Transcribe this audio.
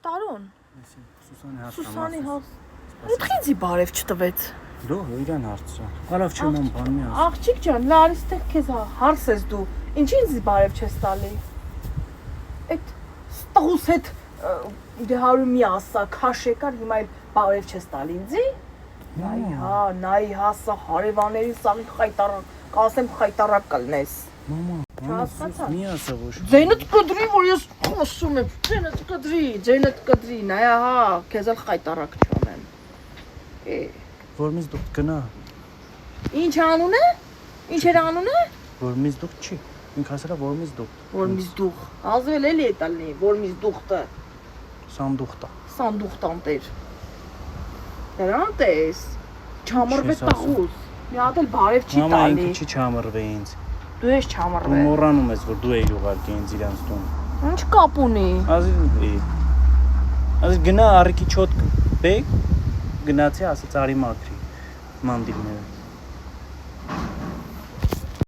Տարոն։ Սուսանի հաս։ Ինչի բարև չտվեց։ Դու իրան հարցրա։ Կարավ չեմ բան մի աս։ Աղջիկ ջան, լարից տեղ քեզ հարց ես դու։ Ինչի ինձ բարև չես տալի։ Այդ ստուս հետ դե հարու մի ասա, քաշ եկար, հիմա էլ բարև չես տալի ինձի։ Նայ հա, սա հարևանների սաղի խայտարակ, կասեմ խայտարակ կլնես։ Մամա, մի ասա ոչ։ Ձենդ կդրի, որ ես խոսում եմ, ձենդ կդրի, նայ հա, քեզ էլ խայտարակ չանեմ։ Որմից դուք գնա։ Ինչ անուն է։ Ինչ էր անունը։ Որմից դուք չի։ Ինք ասրա որմից դուք։ Որմից դուք։ Ազվել էլի է տալնի, որմից դուքտը։ Սանդուխտա։ Սանդուխտան տեր։ Դրան տես։ Չամրվե տաղուս։ Մի հատ էլ բարև չի Մամա տալի։ ինքը չի չամրվե ինձ։ Դու ես չամրվե։ Դու մոռանում ես որ դու էիր ուղարկի ինձ իրանց տուն։ Ինչ կապ ունի։ Ազի գնա առիքի չոտ բեկ գնացի ասաց արի մաքրի մանդիլները։